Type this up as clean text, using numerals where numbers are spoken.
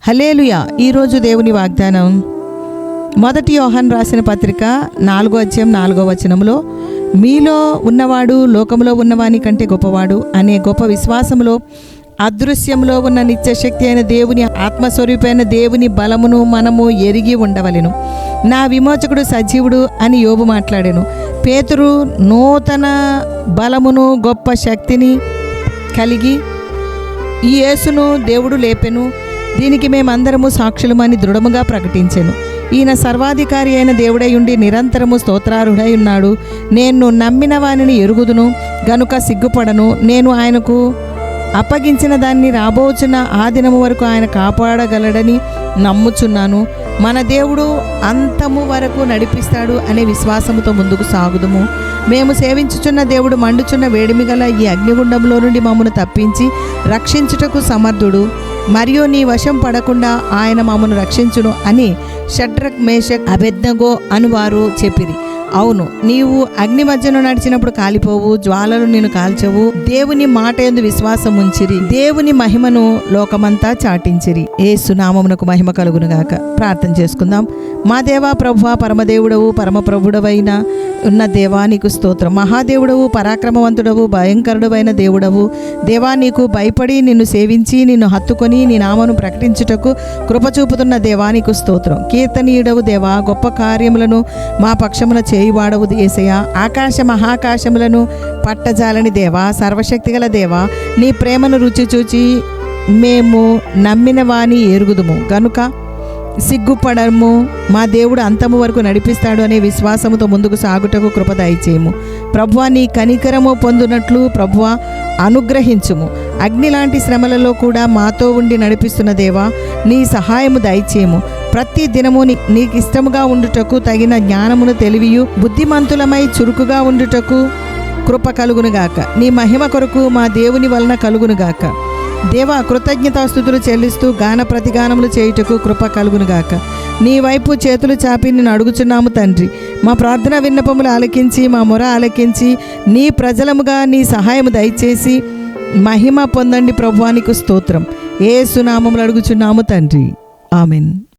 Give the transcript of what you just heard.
హల్లెలూయా. ఈరోజు దేవుని వాగ్దానం 1 యోహాను రాసిన పత్రిక 4:4 మీలో ఉన్నవాడు లోకములో ఉన్నవాని కంటే గొప్పవాడు అనే గొప్ప విశ్వాసములో అదృశ్యంలో ఉన్న నిత్యశక్తి అయిన దేవుని ఆత్మస్వరూపైన దేవుని బలమును మనము ఎరిగి ఉండవలెను. నా విమోచకుడు సజీవుడు అని యోబు మాట్లాడాను. పేతురు నూతన బలమును గొప్ప శక్తిని కలిగి ఈ యేసును దేవుడు లేపెను, దీనికి మేమందరము సాక్షులమని దృఢముగా ప్రకటించెను. ఈయన సర్వాధికారి అయిన దేవుడై ఉండి నిరంతరము స్తోత్రార్హుడై ఉన్నాడు. నేను నమ్మిన వానిని ఎరుగుదును గనుక సిగ్గుపడను. నేను ఆయనకు అప్పగించిన దాన్ని రాబోచున్న ఆ దినము వరకు ఆయన కాపాడగలడని నమ్ముచున్నాను. మన దేవుడు అంతము వరకు నడిపిస్తాడు అనే విశ్వాసముతో ముందుకు సాగుదుము. మేము సేవించుచున్న దేవుడు మండుచున్న వేడిమి గల ఈ అగ్నిగుండంలో నుండి మమ్మను తప్పించి రక్షించుటకు సమర్థుడు, మరియు నీ వశం పడకుండా ఆయన మమ్మను రక్షించును అని షడ్రక్, మేషక్, అబేద్నెగో అనువారు చెప్పిరి. అవును, నీవు అగ్ని మధ్యను నడిచినప్పుడు కాలిపోవు, జ్వాలలు నిన్ను కాల్చవు. దేవుని మాట యందు విశ్వాసం ఉంచిరి, దేవుని మహిమను లోకమంతా చాటించిరి. యేసు నామమునకు మహిమ కలుగునుగాక. ప్రార్థన చేసుకుందాం. మా దేవా, ప్రభువా, పరమదేవుడవు, పరమప్రభుడవైన ఉన్న దేవా నీకు స్తోత్రం. మహాదేవుడవు, పరాక్రమవంతుడవు, భయంకరుడవైన దేవుడవు. దేవా, నీకు భయపడి నిన్ను సేవించి నిన్ను హత్తుకొని నీ నామను ప్రకటించుటకు కృపచూపుతున్న దేవా నీకు స్తోత్రం. కీర్తనీయుడవు దేవా, గొప్ప కార్యములను మా పక్షమున చేయువాడవు యేసయ్యా. ఆకాశ మహాకాశములను పట్టజాలని దేవా, సర్వశక్తిగల దేవా, నీ ప్రేమను రుచి చూచి మేము నమ్మిన వాని ఎరుగుదుము గనుక సిగ్గుపడము. మా దేవుడు అంతము వరకు నడిపిస్తాడు అనే విశ్వాసముతో ముందుకు సాగుటకు కృప దయచేయము. ప్రభువా, నీ కనికరము పొందునట్లు ప్రభువా అనుగ్రహించుము. అగ్ని లాంటి శ్రమలలో కూడా మాతో ఉండి నడిపిస్తున్న దేవా, నీ సహాయము దయచేయము. ప్రతి దినము నీకు ఇష్టముగా ఉండుటకు తగిన జ్ఞానమును, తెలివియు, బుద్ధిమంతులమై చురుకుగా ఉండుటకు కృప కలుగునుగాక. నీ మహిమ కొరకు మా దేవుని వలన కలుగునుగాక. దేవా, కృతజ్ఞతాస్తుతులు చెల్లిస్తూ గాన ప్రతిగానములు చేయుటకు కృప కలుగునుగాక. నీ వైపు చేతులు చాపి నిన్ను అడుగుచున్నాము తండ్రి. మా ప్రార్థన విన్నపములు ఆలకించి మా మొర ఆలకించి నీ ప్రజలముగా నీ సహాయము దయచేసి మహిమ పొందండి ప్రభువానికి స్తోత్రం. యేసు నామములో అడుగుచున్నాము తండ్రి. ఆమెన్.